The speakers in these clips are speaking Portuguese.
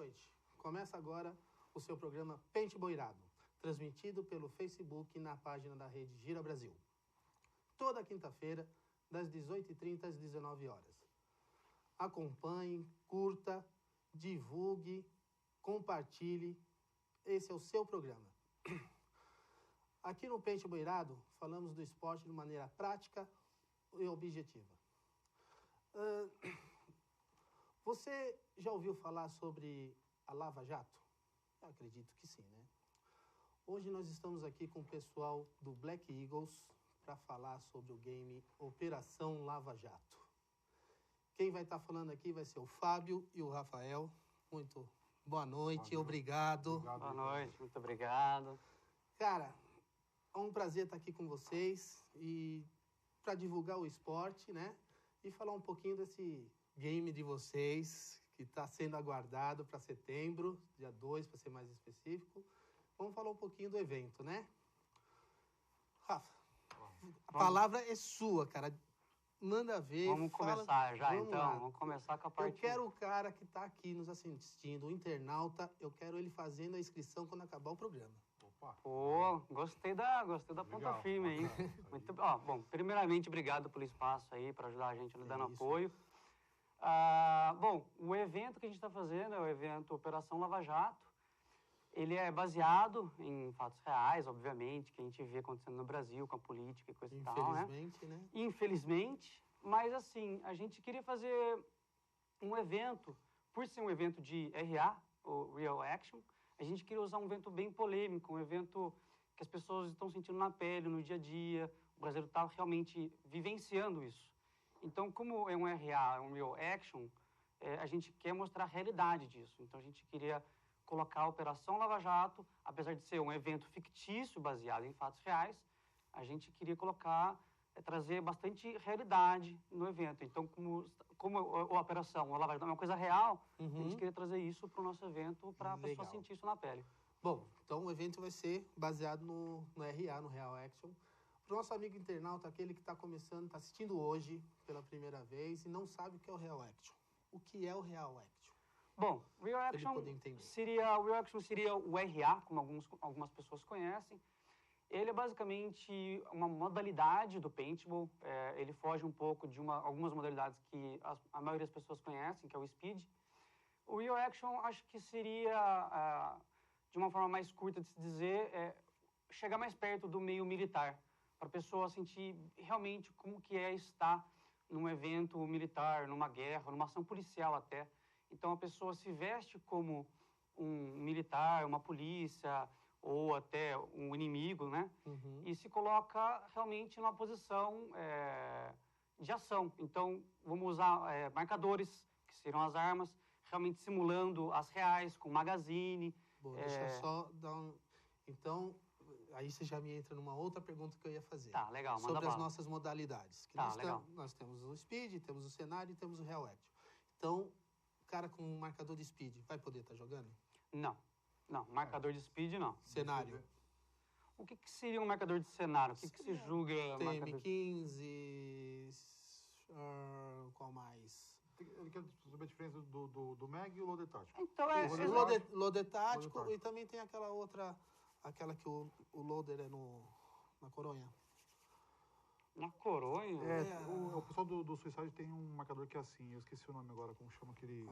noite. Começa agora o seu programa Paintball Irado, transmitido pelo Facebook na página da rede Gira Brasil. Toda quinta-feira, das 18h30 às 19 horas. Acompanhe, curta, divulgue, compartilhe. Esse é o seu programa. Aqui no Paintball Irado, falamos do esporte de maneira prática e objetiva. Você já ouviu falar sobre a Lava Jato? Eu acredito que sim, né? Hoje nós estamos aqui com o pessoal do Black Eagles para falar sobre o game Operação Lava Jato. Quem vai estar falando aqui vai ser o Fábio e o Rafael. Muito boa noite, obrigado. Boa noite, muito obrigado. Cara, é um prazer estar aqui com vocês e para divulgar o esporte, né? E falar um pouquinho desse game de vocês, que está sendo aguardado para setembro, dia 2, para ser mais específico. Vamos falar um pouquinho do evento, né? Rafa, a palavra é sua, cara. Manda ver. Vamos começar já, Vamos então. lá. Vamos começar com a parte... Eu quero o cara que está aqui nos assistindo, o internauta, eu quero ele fazendo a inscrição quando acabar o programa. Opa. Pô, gostei da ponta firme aí. Muito, bom, primeiramente, obrigado pelo espaço aí, para ajudar a gente dando apoio. Bom, o evento que a gente está fazendo é o evento Operação Lava Jato. Ele é baseado em fatos reais, obviamente, que a gente vê acontecendo no Brasil, com a política e coisa e tal, né? Infelizmente, né? Infelizmente, mas assim, a gente queria fazer um evento, por ser um evento de RA, o Real Action, a gente queria usar um evento bem polêmico, um evento que as pessoas estão sentindo na pele, no dia a dia, o brasileiro está realmente vivenciando isso. Então, como é um RA, um Real Action, a gente quer mostrar a realidade disso. Então, a gente queria colocar a Operação Lava Jato, apesar de ser um evento fictício, baseado em fatos reais, a gente queria colocar, trazer bastante realidade no evento. Então, como a Operação Lava Jato é uma coisa real, a gente queria trazer isso para o nosso evento, para a pessoa sentir isso na pele. Bom, então o evento vai ser baseado no RA, no Real Action. Para o nosso amigo internauta, aquele que está começando, está assistindo hoje pela primeira vez e não sabe o que é o Real Action. O que é o Real Action? Bom, o Real Action seria o RA, como algumas pessoas conhecem. Ele é basicamente uma modalidade do paintball. Ele foge um pouco de algumas modalidades que a maioria das pessoas conhecem, que é o speed. O Real Action, acho que seria, de uma forma mais curta de se dizer, chegar mais perto do meio militar, para a pessoa sentir realmente como que é estar num evento militar, numa guerra, numa ação policial até. Então, a pessoa se veste como um militar, uma polícia, ou até um inimigo, né? E se coloca realmente numa posição de ação. Então, vamos usar marcadores, que serão as armas, realmente simulando as reais, com magazine. Bom, deixa eu só dar um... Então, aí você já me entra numa outra pergunta que eu ia fazer. Tá, legal, manda sobre bala. As nossas modalidades. Que nós temos o Speed, temos o cenário e temos o Real Action. Então, o cara com um marcador de Speed vai poder estar jogando? Não, marcador de Speed não. Cenário? O que seria um marcador de cenário? O que se julga TM15, qual mais? Ele quer saber a diferença do MAG e o loader tático. Então o loader tático e também tem aquela outra, aquela que o loader é na coronha. Na coronha? O pessoal do Suicide tem um marcador que é assim, eu esqueci o nome agora, como chama aquele...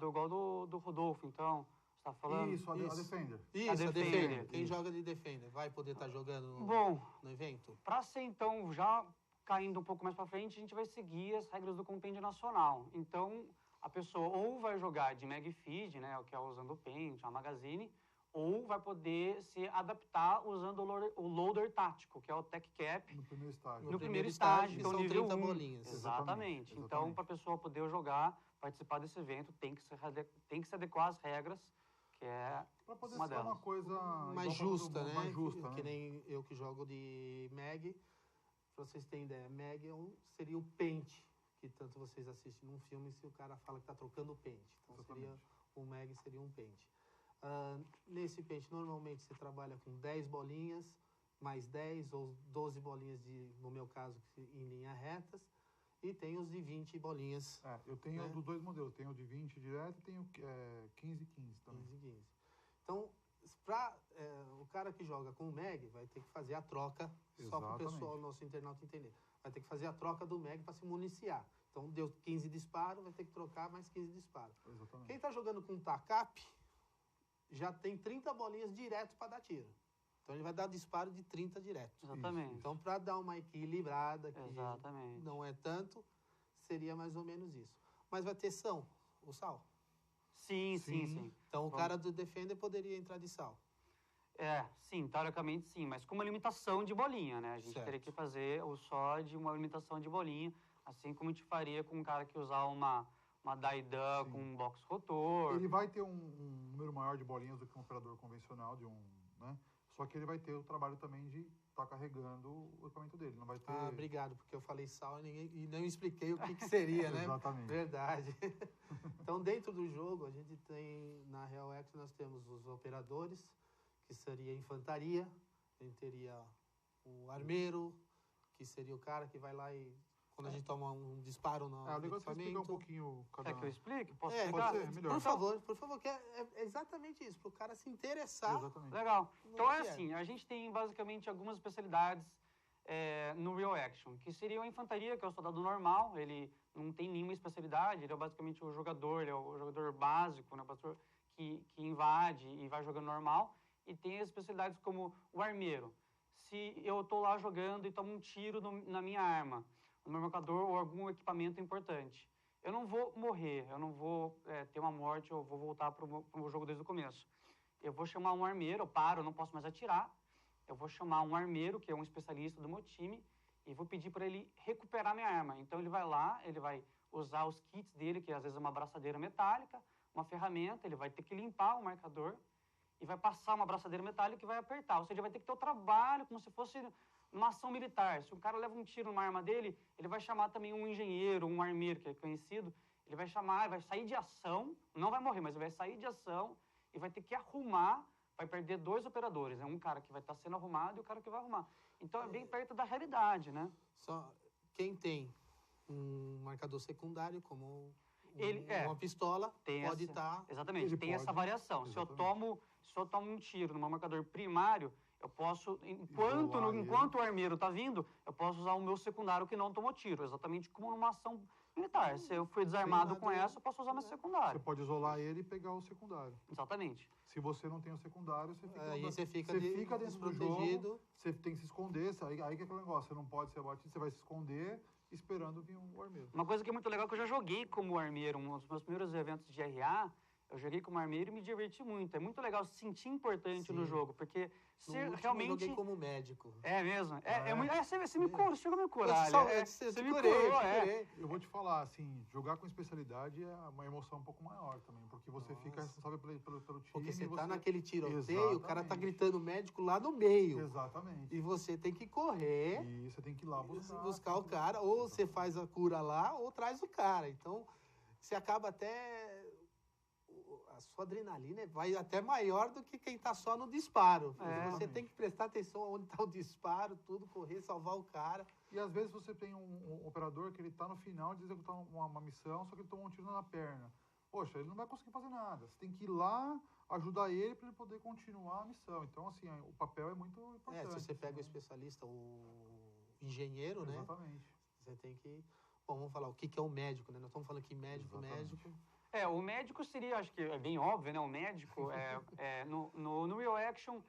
Igual do Rodolfo, então, você tá falando? Isso, a Defender. Isso, a Defender. Quem joga de Defender vai poder estar jogando no evento? Para ser, então, já caindo um pouco mais para frente, a gente vai seguir as regras do Compêndio Nacional. Então, a pessoa ou vai jogar de Mag Feed, né, que é usando o Paint, a Magazine, ou vai poder se adaptar usando o loader tático, que é o Tech Cap. No primeiro estágio. No primeiro estágio, que são nível 30 1. bolinhas. Exatamente. Então, para a pessoa poder jogar, participar desse evento, tem que se adequar às regras, que é para poder uma ser delas. uma coisa... mais justa, né? Mais justa, que nem eu que jogo de Mag. Para vocês terem ideia, Mag seria o Paint, que tanto vocês assistem num filme se o cara fala que está trocando o Paint. Então, o Mag seria um Paint. Nesse Paint, normalmente, você trabalha com 10 bolinhas, mais 10 ou 12 bolinhas, no meu caso, em linha retas. e tem os de 20 bolinhas. Eu tenho dos dois modelos, tenho o de 20 direto e tenho 15 e 15 também. 15 e 15. Então, o cara que joga com o MEG vai ter que fazer a troca, só para o pessoal, nosso internauta entender. Vai ter que fazer a troca do MEG para se municiar. Então, deu 15 disparos, vai ter que trocar mais 15 disparos. Exatamente. Quem está jogando com TACAP já tem 30 bolinhas direto para dar tiro. Então, ele vai dar disparo de 30 direto. Exatamente. Então, para dar uma equilibrada, que Exatamente. não é tanto, seria mais ou menos isso. Mas vai ter o sal? Sim. Então, o cara do Defender poderia entrar de sal. Sim, teoricamente sim, mas com uma limitação de bolinha, né? A gente teria que fazer o só de uma limitação de bolinha, assim como a gente faria com um cara que usar uma Daidan com um box rotor. Ele vai ter um número maior de bolinhas do que um operador convencional, né? Só que ele vai ter o trabalho também de estar carregando o equipamento dele, não vai ter... Obrigado, porque eu falei sal e não expliquei o que seria, né? Exatamente. Verdade. Então, dentro do jogo, a gente tem, na Real X, nós temos os operadores, que seria a infantaria, a gente teria o armeiro, que seria o cara que vai lá e, quando a gente toma um disparo no o negócio é explicar um pouquinho cada... Quer que eu explique? Posso explicar? Pode ser, melhor. Por favor, que é exatamente isso, para o cara se interessar. Exatamente. Legal. Então é assim, a gente tem basicamente algumas especialidades no Real Action, que seria a infantaria, que é o soldado normal, ele não tem nenhuma especialidade, ele é basicamente o jogador, ele é o jogador básico, né, que invade e vai jogando normal, e tem as especialidades como o armeiro. Se eu estou lá jogando e tomo um tiro na minha arma, no meu marcador ou algum equipamento importante, eu não vou morrer, eu não vou ter uma morte, eu vou voltar para o jogo desde o começo. Eu vou chamar um armeiro, eu não posso mais atirar, eu vou chamar um armeiro, que é um especialista do meu time, e vou pedir para ele recuperar minha arma. Então ele vai lá, ele vai usar os kits dele, que às vezes é uma braçadeira metálica, uma ferramenta, ele vai ter que limpar o marcador e vai passar uma braçadeira metálica e vai apertar. Ou seja, vai ter que ter o trabalho como se fosse numa ação militar. Se um cara leva um tiro numa arma dele, ele vai chamar também um engenheiro, um armeiro, que é conhecido, ele vai chamar, vai sair de ação, não vai morrer, mas ele vai sair de ação e vai ter que arrumar, vai perder 2 operadores, né? Um cara que vai estar sendo arrumado e o cara que vai arrumar. Então é bem perto da realidade, né? Só quem tem um marcador secundário, como uma pistola, pode estar... Exatamente, tem essa variação. Se eu tomo um tiro no meu marcador primário, eu posso, enquanto o armeiro está vindo, eu posso usar o meu secundário que não tomou tiro, exatamente como numa ação militar. Se eu fui desarmado com essa, eu posso usar meu secundário. Você pode isolar ele e pegar o secundário. Exatamente. Se você não tem o secundário, você fica dentro do jogo, você tem que se esconder, aí que é aquele negócio, você não pode ser abatido, você vai se esconder esperando vir o armeiro. Uma coisa que é muito legal é que eu já joguei como armeiro, um dos meus primeiros eventos de RA, eu joguei como armeiro e me diverti muito. É muito legal se sentir importante no jogo, porque realmente... Eu joguei como médico. É mesmo? Você me curou, você chegou a me curar. Você me curou, Eu vou te falar, assim, jogar com especialidade é uma emoção um pouco maior também, porque você fica responsável pelo time. Porque você tá naquele tiroteio, o cara tá gritando médico lá no meio. Exatamente. E você tem que correr. E você tem que ir lá buscar o cara, ou você faz a cura lá, ou traz o cara. Então, você acaba até... A sua adrenalina vai até maior do que quem está só no disparo. Você tem que prestar atenção onde está o disparo, tudo, correr, salvar o cara. E às vezes você tem um operador que ele está no final de executar uma missão, só que ele tomou um tiro na perna. Poxa, ele não vai conseguir fazer nada. Você tem que ir lá, ajudar ele para ele poder continuar a missão. Então, assim, o papel é muito importante. Se você pega o especialista, o engenheiro, né? Exatamente. Você tem que... Bom, vamos falar o que é o médico, né? Nós estamos falando aqui médico. O médico seria, acho que é bem óbvio, né? O médico, no Real Action,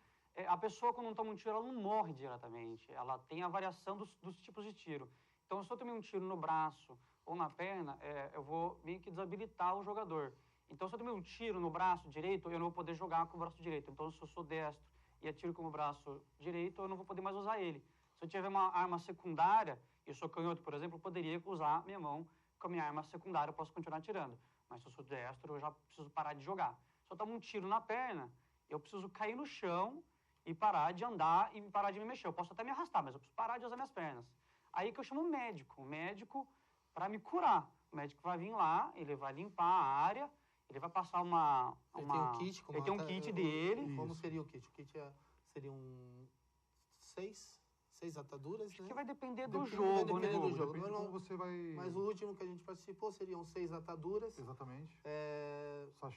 a pessoa quando toma um tiro, ela não morre diretamente. Ela tem a variação dos tipos de tiro. Então, se eu tomei um tiro no braço ou na perna, eu vou meio que desabilitar o jogador. Então, se eu tomei um tiro no braço direito, eu não vou poder jogar com o braço direito. Então, se eu sou destro e atiro com o braço direito, eu não vou poder mais usar ele. Se eu tiver uma arma secundária, eu sou canhoto, por exemplo, eu poderia usar minha mão com a minha arma secundária, eu posso continuar atirando. Mas se eu sou destro, eu já preciso parar de jogar. Se eu tomo um tiro na perna, eu preciso cair no chão e parar de andar e parar de me mexer. Eu posso até me arrastar, mas eu preciso parar de usar minhas pernas. Aí que eu chamo o médico para me curar. O médico vai vir lá, ele vai limpar a área, ele vai passar Ele tem um kit. Ele tem um kit dele. Como seria o kit? O kit seria 6 ataduras, Acho né? que vai depender do jogo, né? Depende Jogo. de como você vai... Mas o último que a gente participou seriam 6 ataduras. Exatamente.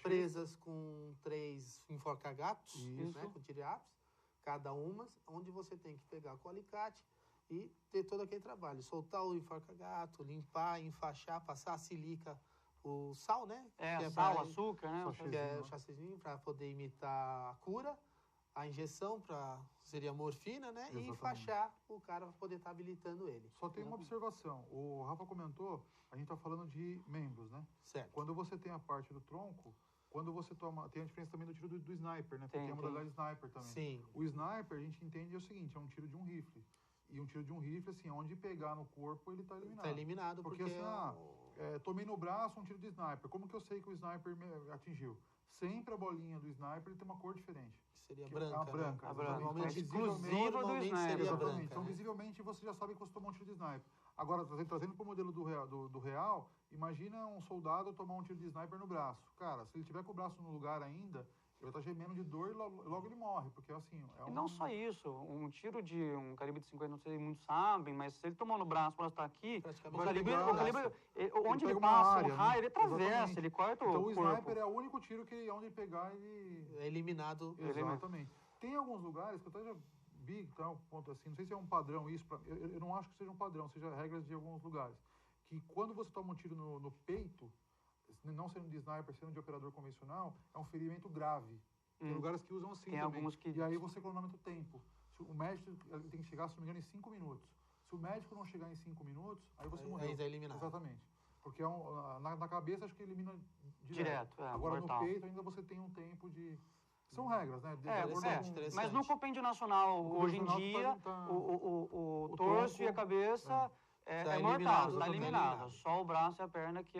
Presas com 3 enforca-gatos, Isso. né? Com tiriapos, cada uma, onde você tem que pegar com o alicate e ter todo aquele trabalho. Soltar o enforca-gato, limpar, enfaixar, passar a silica, o sal, né? Que sal, açúcar, né? Que é o chacizinho para poder imitar a cura. A injeção seria morfina, né? Exatamente. E enfaixar o cara para poder estar habilitando ele. Só tem uma observação. O Rafa comentou, a gente está falando de membros, né? Certo. Quando você tem a parte do tronco, quando você toma... Tem a diferença também do tiro do sniper, né? Porque tem a modalidade sniper também. Sim. O sniper, a gente entende o seguinte, é um tiro de um rifle. E um tiro de um rifle, assim, onde pegar no corpo, ele está eliminado. Está eliminado porque assim, tomei no braço um tiro de sniper. Como que eu sei que o sniper me atingiu? Sempre a bolinha do sniper ele tem uma cor diferente. Seria branca. A branca. A branca. Normalmente, Exclusiva do sniper. seria Exatamente. branca. Então, visivelmente, você já sabe que você tomou um tiro de sniper. Agora, trazendo para o modelo do real, imagina um soldado tomar um tiro de sniper no braço. Cara, se ele tiver com o braço no lugar ainda, ele vai estar gemendo de dor e logo ele morre, porque assim... E não só isso, um tiro de um calibre de 50, não sei se muitos sabem, mas se ele tomar no braço, o braço está aqui, o calibre, onde ele passa o raio, ele atravessa, ele corta o corpo. Então o sniper é o único tiro que onde ele pegar, ele... É eliminado. Exatamente. Tem alguns lugares que eu até já vi, tá, um ponto assim, não sei se é um padrão isso, eu não acho que seja um padrão, seja regras de alguns lugares, que quando você toma um tiro no peito, não sendo de sniper, sendo de operador convencional, é um ferimento grave. Tem lugares que usam assim tem também. Alguns que... E aí você cronometra o tempo. O médico tem que chegar, se não me engano, em 5 minutos. Se o médico não chegar em 5 minutos, aí você morreu. Aí é eliminado. Exatamente. Porque na cabeça acho que elimina direto. mortal. Agora no peito ainda você tem um tempo de... São regras, né? Mas no compêndio nacional, hoje em dia, o torso e a cabeça é mortal, está eliminado. Só o braço e a perna que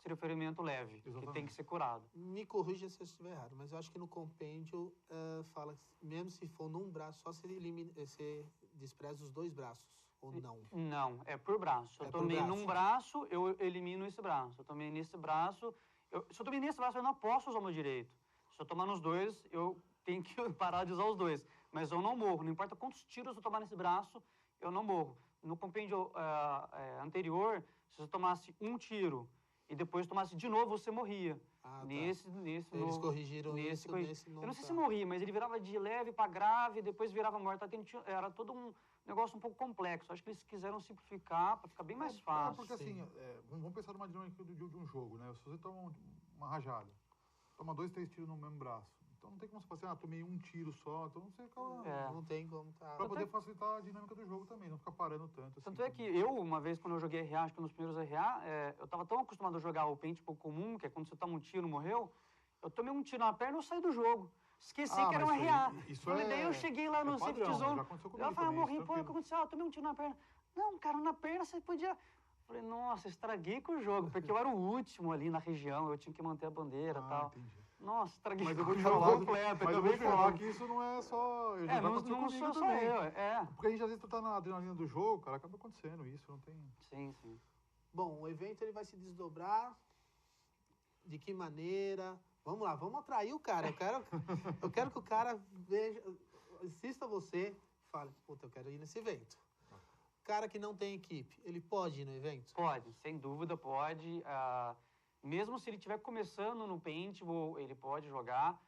seria o ferimento leve, que tem que ser curado. Me corrija se eu estiver errado, mas eu acho que no compêndio fala que mesmo se for num braço, só você despreza os 2 braços, ou não? Não, é por braço. Eu tomei num braço, eu elimino esse braço. Eu tomei nesse braço, se eu tomei nesse braço, eu não posso usar o meu direito. Se eu tomar nos 2, eu tenho que parar de usar os 2. Mas eu não morro, não importa quantos tiros eu tomar nesse braço, eu não morro. No compêndio anterior, se você tomasse um tiro e depois tomasse de novo, você morria. Nesse Eles corrigiram isso. Eu não sei se morria, mas ele virava de leve para grave, depois virava morto. Era todo um negócio um pouco complexo. Acho que eles quiseram simplificar para ficar bem mais fácil. Porque assim, vamos pensar numa dinâmica de um jogo, né? Se você toma uma rajada, toma 2, 3 tiros no mesmo braço. Então não tem como você falar assim, tomei um tiro só, então você acaba... Não tem como Pra poder facilitar a dinâmica do jogo também, não ficar parando tanto. Assim, tanto é que uma vez quando eu joguei RA, acho que nos primeiros RA, eu tava tão acostumado a jogar o paintball comum, que é quando você toma um tiro e morreu, eu tomei um tiro na perna e eu saí do jogo. Esqueci que era um RA. Daí eu cheguei lá no safety zone, eu falei, morri, pô, o que aconteceu? Eu tomei um tiro na perna. Não, cara, na perna você podia... Falei, nossa, estraguei com o jogo, porque eu era o último ali na região, eu tinha que manter a bandeira e tal. Entendi. Nossa, estraguei mas com eu vou te o jogo falar, completo. Mas eu vou te falar que isso não é só... não sou só eu, Porque a gente às vezes tá na adrenalina do jogo, cara, acaba acontecendo isso, não tem... Sim. Bom, o evento ele vai se desdobrar de que maneira... Vamos lá, vamos atrair o cara. Eu quero que o cara veja, assista você e fale, puta, eu quero ir nesse evento. Cara que não tem equipe, ele pode ir no evento? Pode, sem dúvida pode. Mesmo se ele estiver começando no paintball, ele pode jogar.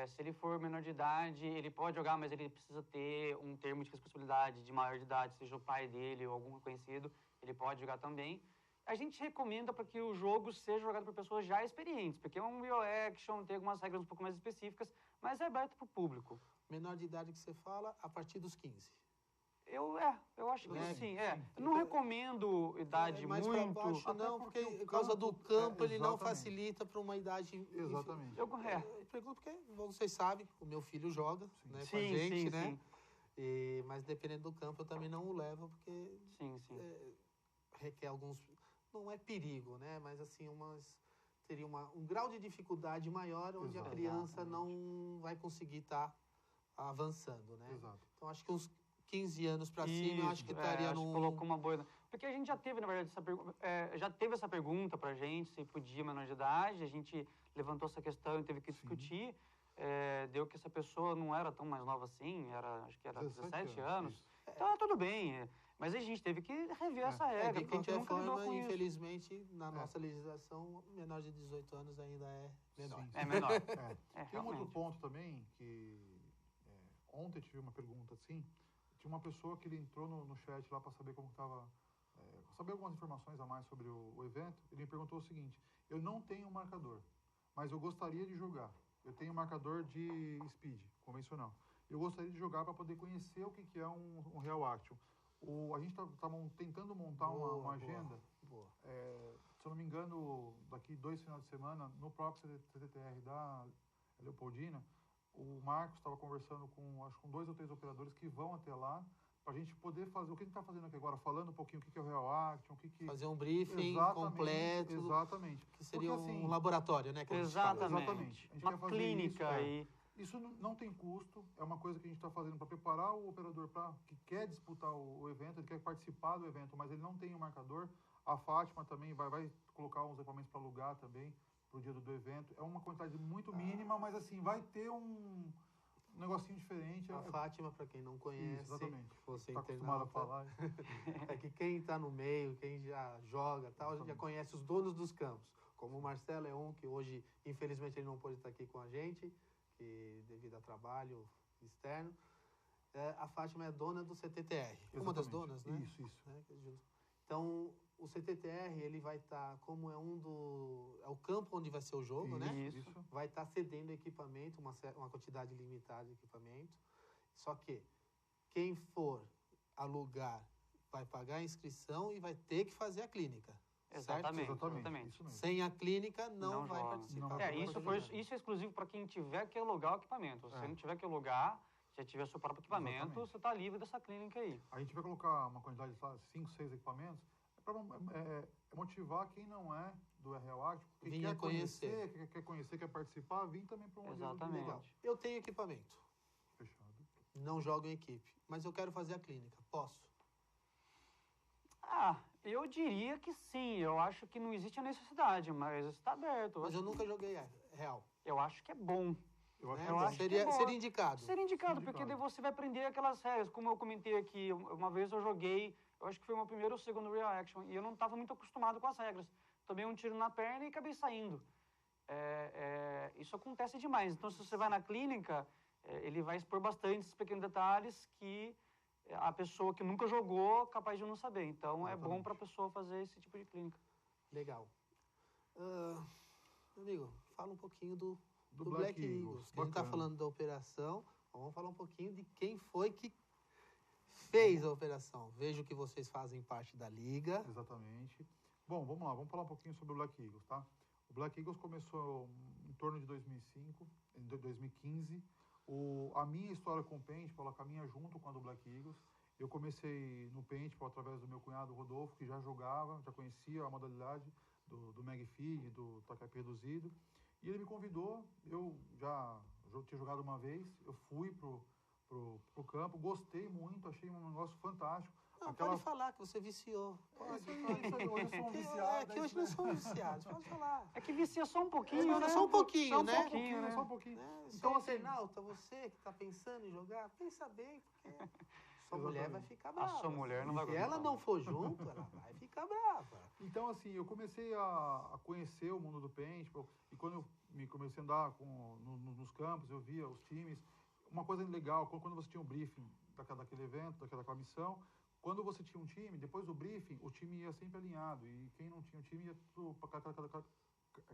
Se ele for menor de idade, ele pode jogar, mas ele precisa ter um termo de responsabilidade de maior de idade, seja o pai dele ou algum conhecido, ele pode jogar também. A gente recomenda para que o jogo seja jogado por pessoas já experientes, porque é um real action, tem algumas regras um pouco mais específicas, mas é aberto para o público. Menor de idade que você fala, a partir dos 15. Eu acho que sim. Eu não recomendo idade mais muito... Pra baixo, não, porque por causa do campo ele não facilita para uma idade... Exatamente. Eu pergunto porque vocês sabem, o meu filho joga com a gente, né? Sim. Mas dependendo do campo eu também não o levo, porque requer alguns... Não é perigo, né? Mas assim, teria um grau de dificuldade maior onde a criança não vai conseguir estar avançando, né? Exato. Então acho que uns 15 anos para cima, eu acho que estaria num... colocou uma boa... Porque a gente já teve, na verdade, essa pergunta pra gente, se podia menor de idade, a gente levantou essa questão e teve que discutir, deu que essa pessoa não era tão mais nova assim, acho que era 17 anos. Então, tudo bem. Mas a gente teve que rever essa regra. De qualquer forma, infelizmente, isso. na nossa legislação, menor de 18 anos ainda é menor. Sim. É menor. Tem um outro ponto também, que ontem eu tive uma pergunta assim, tinha uma pessoa que ele entrou no chat lá para saber como estava, saber algumas informações a mais sobre o evento. Ele me perguntou o seguinte: eu não tenho marcador, mas eu gostaria de jogar. Eu tenho marcador de speed, convencional. Eu gostaria de jogar para poder conhecer o que é um Real Action. A gente está tentando montar uma agenda. Boa. Se eu não me engano, daqui 2 finais de semana, no próprio CTTR da Leopoldina, o Marcos estava conversando com 2 ou 3 operadores que vão até lá, para a gente poder fazer o que a gente está fazendo aqui agora, falando um pouquinho o que é o Real Action, fazer um briefing completo. Exatamente. Que seria um laboratório, né? Que exatamente. A gente uma clínica isso, Isso não tem custo, é uma coisa que a gente está fazendo para preparar o operador que quer disputar o evento, ele quer participar do evento, mas ele não tem o marcador. A Fátima também vai colocar uns equipamentos para alugar também pro dia do evento. É uma quantidade muito mínima, mas assim, vai ter um negocinho diferente. A Fátima, para quem não conhece, exatamente. Você tá acostumado a falar. É que quem está no meio, quem já joga tal, já conhece os donos dos campos. Como o Marcelo é que hoje, infelizmente, ele não pôde estar aqui com a gente, que devido a trabalho externo. A Fátima é dona do CTTR. Exatamente. Uma das donas, né? Isso. Então, o CTTR, ele vai estar, como é o campo onde vai ser o jogo, né? Isso. Vai estar cedendo equipamento, uma quantidade limitada de equipamento. Só que quem for alugar vai pagar a inscrição e vai ter que fazer a clínica. Exatamente. Isso mesmo. Sem a clínica, não vai participar. Isso é exclusivo para quem tiver que alugar o equipamento. Se você não tiver que alugar, se tiver seu próprio equipamento, você está livre dessa clínica aí. A gente vai colocar uma quantidade de 5, 6 equipamentos para motivar quem não é do Real Action, quem quer conhecer, quer participar, vir também para um evento legal. Eu tenho equipamento. Fechado. Não jogo em equipe, mas eu quero fazer a clínica. Posso? Eu diria que sim. Eu acho que não existe a necessidade, mas está aberto. Mas eu nunca joguei Real. Eu acho que é bom. Eu acho seria indicado. Seria indicado, porque daí você vai aprender aquelas regras. Como eu comentei aqui, uma vez eu joguei, eu acho que foi o meu primeiro ou segundo Real Action, e eu não estava muito acostumado com as regras. Tomei um tiro na perna e acabei saindo. Isso acontece demais. Então, se você vai na clínica, ele vai expor bastante esses pequenos detalhes que a pessoa que nunca jogou é capaz de não saber. Então, é bom para a pessoa fazer esse tipo de clínica. Legal. Amigo, fala um pouquinho do Black Eagles. Que a gente está falando da operação. Vamos falar um pouquinho de quem foi que fez a operação. Vejo que vocês fazem parte da liga. Exatamente. Bom, vamos lá. Vamos falar um pouquinho sobre o Black Eagles, tá? O Black Eagles começou em torno de 2005, em 2015. A minha história com o paintball, ela caminha junto com a do Black Eagles. Eu comecei no paintball através do meu cunhado Rodolfo, que já jogava, já conhecia a modalidade do Mag Feed, do tacape reduzido. E ele me convidou, eu já tinha jogado uma vez, eu fui pro campo, gostei muito, achei um negócio fantástico. Pode falar que você viciou. Pode. Hoje eu sou um viciado. É que hoje nós somos viciados, pode falar. É que vicia só um pouquinho, né? Só um pouquinho, né? Só um pouquinho. Então, internauta, você que está pensando em jogar, pensa bem, porque sua mulher vai ficar brava. A sua mulher não vai gostar. Se ela não for junto, ela vai ficar brava. Então, assim, eu comecei a conhecer o mundo do paintball, e quando eu comecei a andar nos campos, eu via os times. Uma coisa legal, quando você tinha um briefing daquele evento, daquela missão, quando você tinha um time, depois do briefing, o time ia sempre alinhado. E quem não tinha um time ia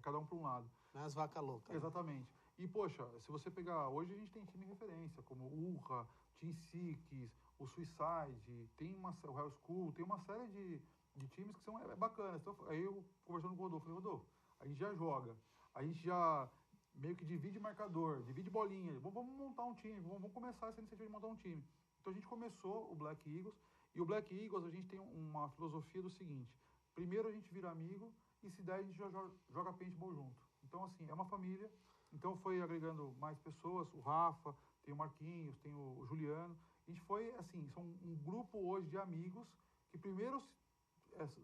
cada um para um lado. As vacas loucas. Exatamente. Né? E, poxa, se você pegar... Hoje a gente tem time de referência, como o Urra, Team Six, o Suicide, tem o Hell School, tem uma série de times que são bacanas. Então, aí eu, conversando com o Rodolfo, falei, Rodolfo, a gente já joga, a gente já meio que divide marcador, divide bolinha, vamos montar um time, vamos começar essa iniciativa de montar um time. Então a gente começou o Black Eagles, e o Black Eagles a gente tem uma filosofia do seguinte: primeiro a gente vira amigo, e se der a gente já joga paintball junto. Então, assim, é uma família. Então foi agregando mais pessoas, o Rafa, tem o Marquinhos, tem o Juliano. A gente foi, assim, são um grupo hoje de amigos que primeiro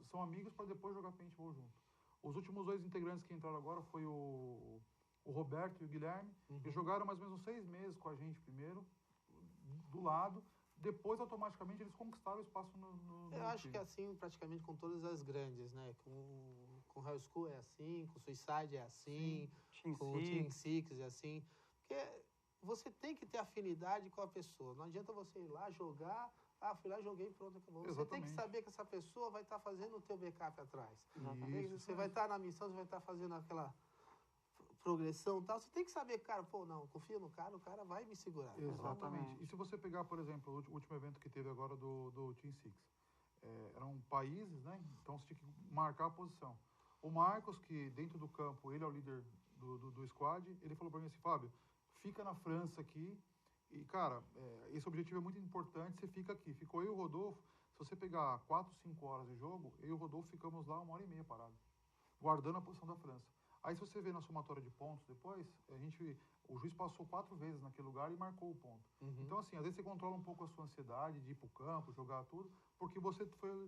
são amigos para depois jogar paintball junto. Os últimos 2 integrantes que entraram agora foi o Roberto e o Guilherme. Eles jogaram mais ou menos uns 6 meses com a gente primeiro, do lado. depois, automaticamente, eles conquistaram o espaço no Eu acho time. que é assim praticamente com todas as grandes, né? Com High School é assim, com Suicide é assim, com o Team Six é assim. Porque você tem que ter afinidade com a pessoa. Não adianta você ir lá jogar, fui lá, joguei, pronto, acabou. Você Exatamente. tem que saber que essa pessoa vai estar fazendo o teu backup atrás. Isso, Você vai estar na missão, você vai estar fazendo aquela progressão e tal. Você tem que saber, cara, não, confia no cara, o cara vai me segurar. Exatamente. E se você pegar, por exemplo, o último evento que teve agora do Team Six, eram países, né? Então você tinha que marcar a posição. O Marcos, que dentro do campo, ele é o líder do squad, ele falou para mim assim, Fábio, fica na França aqui e, cara, esse objetivo é muito importante, você fica aqui. Ficou eu e o Rodolfo, se você pegar 4, 5 horas de jogo, eu e o Rodolfo ficamos lá 1h30 parados, guardando a posição da França. Aí se você vê na somatória de pontos depois, o juiz passou 4 vezes naquele lugar e marcou o ponto. Então, assim, às vezes você controla um pouco a sua ansiedade de ir pro campo, jogar tudo, porque você foi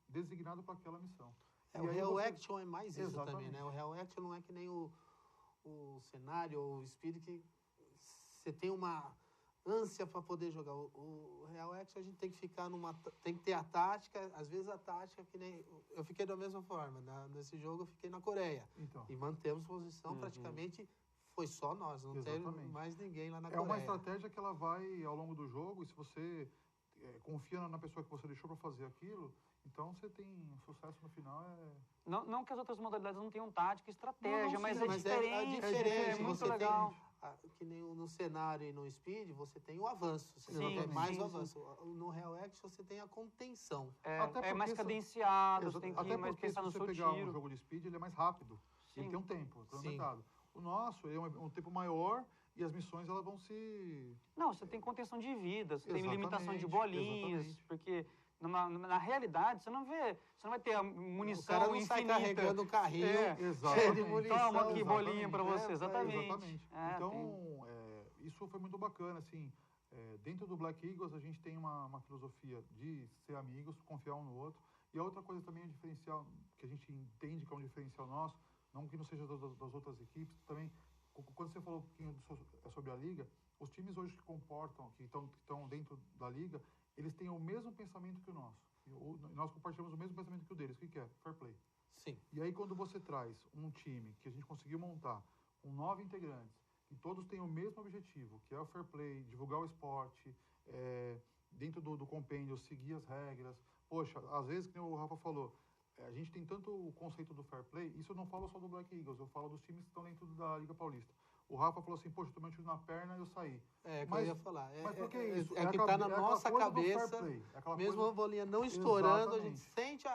designado para aquela missão. O Real Action é mais isso também, né? O Real Action não é que nem o cenário ou o Speed que você tem uma ânsia para poder jogar. O Real Action a gente tem que ficar tem que ter a tática, às vezes a tática que nem... Eu fiquei da mesma forma, nesse jogo eu fiquei na Coreia. Então. E mantemos posição praticamente, foi só nós, não teve mais ninguém lá na Coreia. É uma estratégia que ela vai ao longo do jogo, e se você confia na pessoa que você deixou para fazer aquilo, então você tem sucesso no final. Não que as outras modalidades não tenham tática e estratégia, mas é diferente. É muito você legal. Que nem no cenário e no Speed, você tem o avanço. Você tem mais o avanço. No Real Action, você tem a contenção. É mais cadenciado, você tem que mais pensar no seu tiro. Se você pegar um jogo de Speed, ele é mais rápido. Ele tem um tempo cronometrado. O nosso é um tempo maior e as missões elas vão se... Não, você tem contenção de vida, você tem limitação de bolinhas, porque... Na realidade, você não vai ter a munição o cara não infinita. Sai carregando o carrinho cheio de munição. Toma aqui bolinha para você, exatamente. Então, isso foi muito bacana, assim. Dentro do Black Eagles, a gente tem uma filosofia de ser amigos, confiar um no outro. E a outra coisa também é diferencial, que a gente entende que é um diferencial nosso, não que não seja das outras equipes, também, quando você falou um pouquinho sobre a Liga, os times hoje que estão dentro da Liga, eles têm o mesmo pensamento que o nosso. Nós compartilhamos o mesmo pensamento que o deles. O que é? Fair play. Sim. E aí, quando você traz um time que a gente conseguiu montar com 9 integrantes, e todos têm o mesmo objetivo, que é o fair play, divulgar o esporte, dentro do compêndio, seguir as regras. Poxa, às vezes, como o Rafa falou, a gente tem tanto o conceito do fair play, isso eu não falo só do Black Eagles, eu falo dos times que estão dentro da Liga Paulista. O Rafa falou assim, poxa, eu tomei um tiro na perna e eu saí. Mas eu ia falar. Mas por que isso? É que está na nossa cabeça, mesmo a bolinha não estourando, a gente sente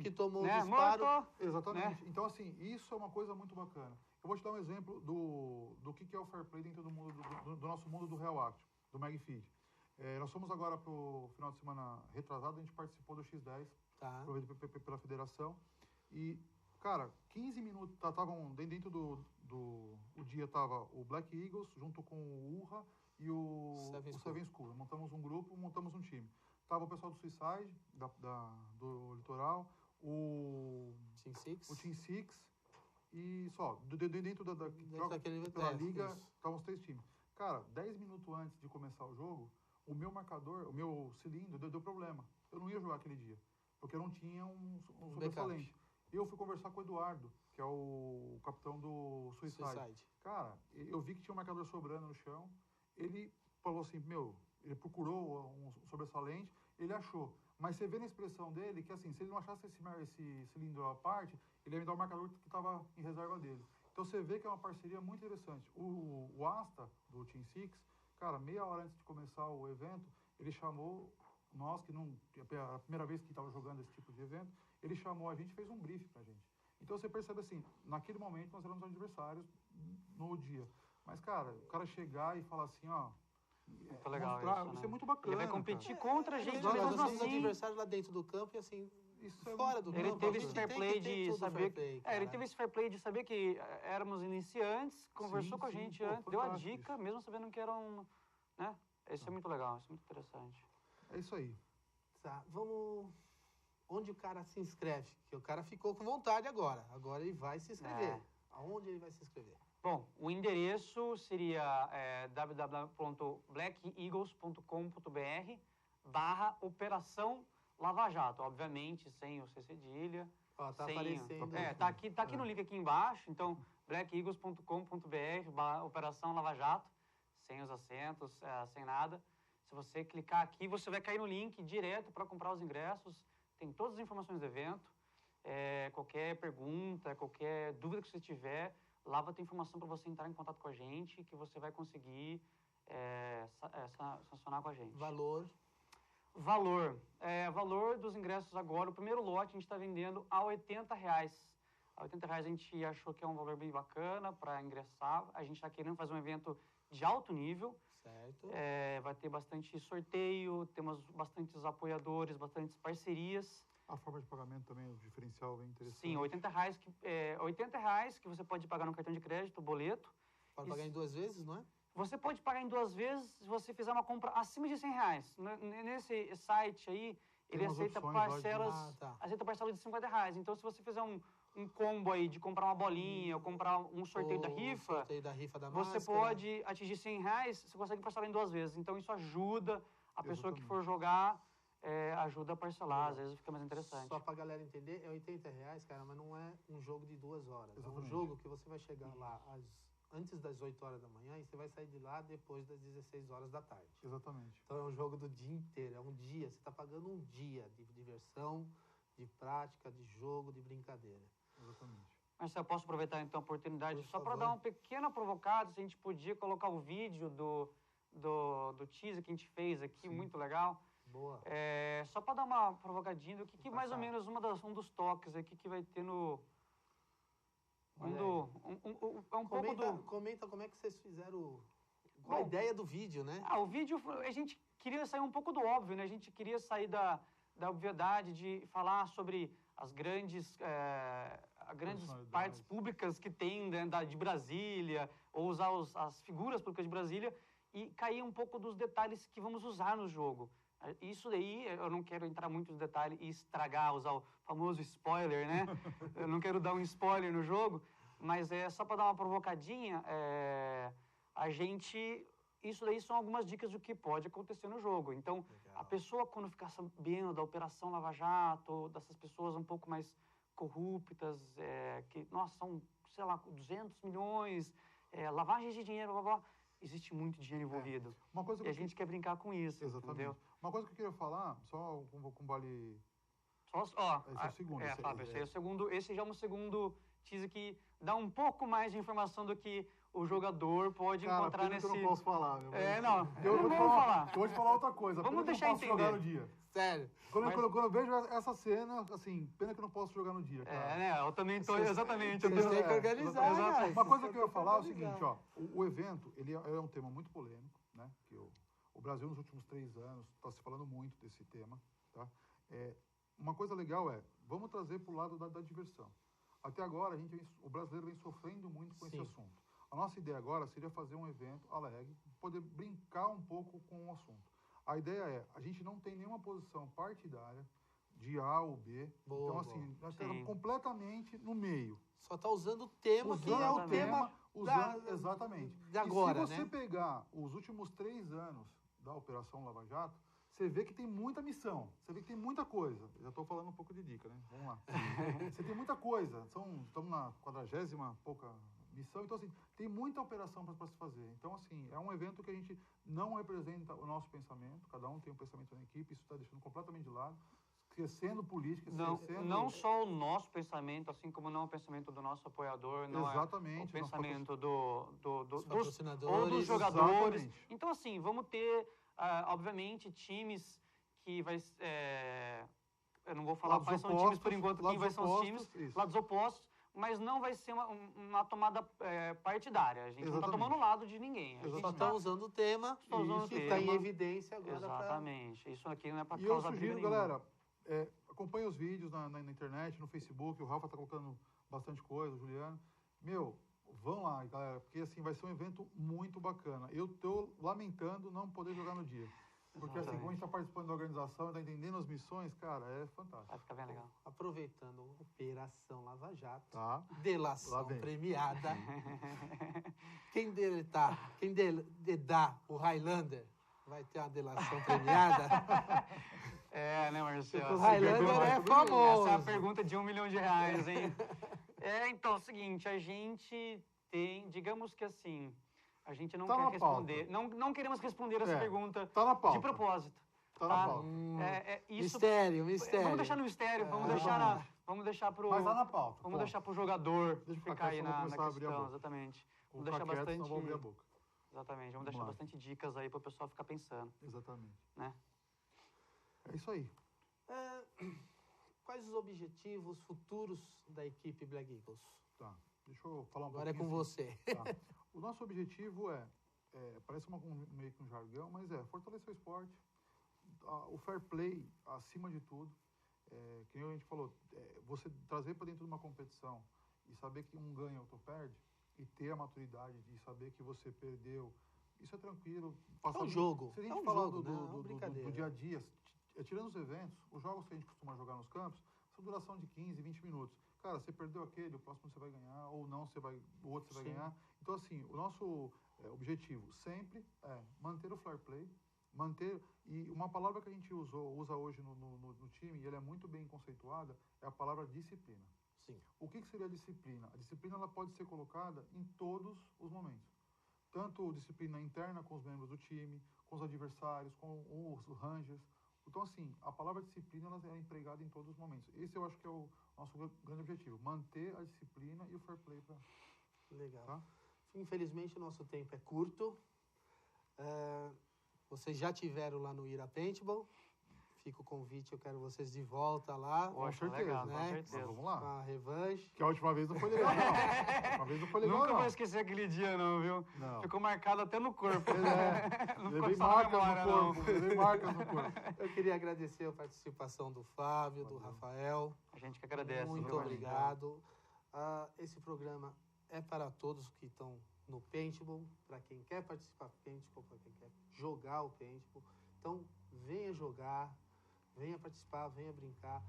que tomou um disparo. Exatamente. Né? Então, assim, isso é uma coisa muito bacana. Eu vou te dar um exemplo do que é o fair play dentro do nosso mundo do Real Action, do MagFeed. Nós fomos agora para o final de semana retrasado, a gente participou do X10, promovido pela federação, e... Cara, 15 minutos, estavam dentro o dia estava o Black Eagles, junto com o Urra e o Seven School. Montamos um grupo, montamos um time. Tava o pessoal do Suicide, do Litoral, o Team Six e só. Dentro pela Liga, estavam os 3 times. Cara, 10 minutos antes de começar o jogo, o meu marcador, o meu cilindro deu problema. Eu não ia jogar aquele dia, porque eu não tinha um sobressalente. Eu fui conversar com o Eduardo, que é o capitão do Suicide. Cara, eu vi que tinha um marcador sobrando no chão. Ele falou assim, ele procurou um sobressalente, ele achou. Mas você vê na expressão dele que, assim, se ele não achasse esse cilindro à parte, ele ia me dar o marcador que estava em reserva dele. Então você vê que é uma parceria muito interessante. O Asta, do Team Six, cara, meia hora antes de começar o evento, ele chamou nós, que não... A primeira vez que estava jogando esse tipo de evento, ele chamou a gente e fez um briefing pra gente. Então você percebe assim, naquele momento nós éramos adversários no dia. Mas, cara, o cara chegar e falar assim, ó... Muito legal isso é muito bacana. Ele vai competir contra a gente mesmo assim. Nós adversários lá dentro do campo e assim, fora do campo. Ele teve esse fair play de saber... ele teve esse fair play de saber que éramos iniciantes, conversou com a gente antes, deu a dica, mesmo sabendo que eram... Né? Isso é muito legal, isso é muito interessante. É isso aí. Tá, vamos... Onde o cara se inscreve? Porque o cara ficou com vontade agora. Agora ele vai se inscrever. Aonde ele vai se inscrever? Bom, o endereço seria www.blackeagles.com.br/Operação Lava Jato, obviamente sem o C cedilha. Ó, tá sem, aparecendo. tá aqui no link aqui embaixo, então blackeagles.com.br/Operação Lava Jato, sem os acentos, sem nada. Se você clicar aqui, você vai cair no link direto para comprar os ingressos, tem todas as informações do evento, qualquer pergunta, qualquer dúvida que você tiver, lá vai ter informação para você entrar em contato com a gente, que você vai conseguir sancionar com a gente. Valor dos ingressos agora, o primeiro lote a gente está vendendo a R$80. A R$80 a gente achou que é um valor bem bacana para ingressar. A gente está querendo fazer um evento de alto nível. Certo. Vai ter bastante sorteio, temos bastantes apoiadores, bastantes parcerias. A forma de pagamento também, o diferencial bem interessante. Sim, R$80 que você pode pagar no cartão de crédito, boleto. Pode pagar em 2 vezes, não é? Você pode pagar em 2 vezes se você fizer uma compra acima de R$100. Nesse site aí, ele aceita parcelas, aceita parcela de R$50. Então, se você fizer um combo aí de comprar uma bolinha ou comprar um sorteio da rifa, você pode atingir R$100, você consegue parcelar em 2 vezes. Então, isso ajuda a pessoa que for jogar, ajuda a parcelar, às vezes fica mais interessante. Só pra galera entender, é R$80, cara, mas não é um jogo de 2 horas. Exatamente. É um jogo que você vai chegar lá antes das 8 horas da manhã e você vai sair de lá depois das 16 horas da tarde. Exatamente. Então é um jogo do dia inteiro, é um dia. Você está pagando um dia de diversão, de prática, de jogo, de brincadeira. Exatamente. Mas eu posso aproveitar então a oportunidade só para dar uma pequena provocada, se a gente podia colocar o vídeo do teaser que a gente fez aqui, sim, muito legal. Boa. Só para dar uma provocadinha do que mais ou menos um dos toques aqui que vai ter no... Comenta como é que vocês fizeram, qual a ideia do vídeo, né? O vídeo, a gente queria sair um pouco do óbvio, né? A gente queria sair da obviedade de falar sobre as grandes partes públicas que tem, né, de Brasília, ou usar as figuras públicas de Brasília, e cair um pouco dos detalhes que vamos usar no jogo. Isso daí, eu não quero entrar muito nos detalhes e usar o famoso spoiler, né? Eu não quero dar um spoiler no jogo, mas só para dar uma provocadinha, isso daí são algumas dicas do que pode acontecer no jogo. Então, legal, a pessoa, quando ficar sabendo da Operação Lava Jato, dessas pessoas um pouco mais corruptas, que, nossa, são, sei lá, 200 milhões, lavagem de dinheiro, blá, blá, existe muito dinheiro envolvido. Uma coisa e a gente quer brincar com isso. Exatamente. Entendeu? Uma coisa que eu queria falar, só com vale... Esse é o segundo. Fábio, esse já é um segundo teaser que dá um pouco mais de informação do que o jogador pode encontrar nesse... eu não posso falar, meu. Eu vou falar. Eu vou te falar outra coisa. Vamos deixar entender. Jogar no dia. Sério. Quando eu vejo essa cena, assim, pena que eu não posso jogar no dia, cara. Eu também tô, exatamente. Vocês têm que organizar, cara. Uma coisa que eu ia falar é o seguinte, ó. O evento, ele é um tema muito polêmico, né? Que o Brasil, nos últimos 3 anos, está se falando muito desse tema, tá? Uma coisa legal vamos trazer para o lado da diversão. Até agora, o brasileiro vem sofrendo muito com esse assunto. A nossa ideia agora seria fazer um evento alegre, poder brincar um pouco com o assunto. A ideia a gente não tem nenhuma posição partidária de A ou B. Boa, então, assim, nós estamos completamente no meio. Só está usando o tema que é o tema exatamente. De agora, e se você pegar os últimos 3 anos da Operação Lava Jato, você vê que tem muita missão, você vê que tem muita coisa. Já estou falando um pouco de dica, né? Vamos lá. Você tem muita coisa. Estamos na 40ª pouca missão, então assim, tem muita operação para se fazer. Então assim, é um evento que a gente não representa o nosso pensamento, cada um tem um pensamento na equipe, isso está deixando completamente de lado, esquecendo política, não só o nosso pensamento, assim como não o pensamento do nosso apoiador, não exatamente, é o pensamento dos patrocinadores, ou dos jogadores. Exatamente. Então assim, vamos ter, obviamente, times que vai... eu não vou falar quais são os times por enquanto, quem vai ser os times, lados opostos, mas não vai ser uma tomada partidária. A gente não está tomando lado de ninguém. A gente só está usando o tema que está em evidência agora. Exatamente. Isso aqui não é para causar briga nenhuma. Galera, acompanhe os vídeos na internet, no Facebook. O Rafa está colocando bastante coisa, o Juliano. Vão lá, galera, porque assim vai ser um evento muito bacana. Eu estou lamentando não poder jogar no dia. Porque assim, como a gente está participando da organização, está entendendo as missões, cara, é fantástico. Vai ficar bem legal. Aproveitando, Operação Lava Jato, Tá. delação premiada. Quem dedar o Highlander vai ter uma delação premiada. Né, Marcelo? O Highlander é famoso. Essa é a pergunta de R$1 milhão, hein? Então, é o seguinte, a gente tem, digamos que assim, a gente não quer responder, não queremos responder essa pergunta de propósito. Tá na pauta. Isso, mistério. Vamos deixar no mistério, vamos deixar pro... Mas lá na pauta. Vamos deixar pro jogador ficar aí na questão, exatamente. Vamos deixar bastante... Não vou abrir a boca. Exatamente, vamos deixar bastante dicas aí pro pessoal ficar pensando. Exatamente. Né? É isso aí. Quais os objetivos futuros da equipe Black Eagles? Tá, deixa eu falar um pouquinho. Agora é com você. Tá. O nosso objetivo parece meio que um jargão, mas fortalecer o esporte, o fair play acima de tudo. Que nem a gente falou, você trazer para dentro de uma competição e saber que um ganha, outro perde, e ter a maturidade de saber que você perdeu, isso é tranquilo. É um jogo. Se a gente falar do dia a dia, tirando os eventos, os jogos que a gente costuma jogar nos campos, são duração de 15, 20 minutos. Cara, você perdeu aquele, o próximo você vai ganhar, ou não, o outro você vai ganhar. Então, assim, o nosso objetivo sempre é manter o fair play, e uma palavra que a gente usa hoje no time, e ela é muito bem conceituada, é a palavra disciplina. Sim. O que seria a disciplina? A disciplina ela pode ser colocada em todos os momentos. Tanto disciplina interna com os membros do time, com os adversários, com os rangers. Então, assim, a palavra disciplina ela é empregada em todos os momentos. Esse eu acho que é o nosso grande objetivo, manter a disciplina e o fair play. Legal. Tá? Infelizmente, o nosso tempo é curto. Vocês já tiveram lá no Ira Paintball. Fica o convite, eu quero vocês de volta lá. Com certeza, né? Com certeza. Vamos lá. Uma revanche. Que a última vez não foi legal, não. A última vez não foi legal, Nunca vou esquecer aquele dia, não, viu? Não. Ficou marcado até no corpo. Não levei marcas no corpo. Eu queria agradecer a participação do Fábio, do Rafael. A gente que agradece. Muito obrigado. Esse programa é para todos que estão no Paintball, para quem quer participar do Paintball, para quem quer jogar o Paintball. Então, venha jogar, venha participar, venha brincar.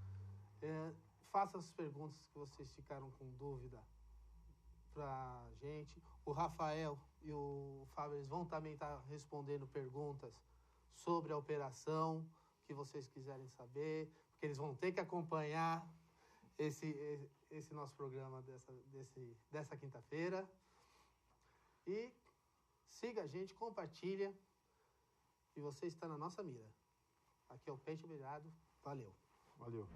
Faça as perguntas que vocês ficaram com dúvida para a gente. O Rafael e o Fábio eles vão também estar respondendo perguntas sobre a operação que vocês quiserem saber, porque eles vão ter que acompanhar esse nosso programa dessa quinta-feira. E siga a gente, compartilha, e você está na nossa mira. Aqui é o Peixe Virado. Valeu. Valeu.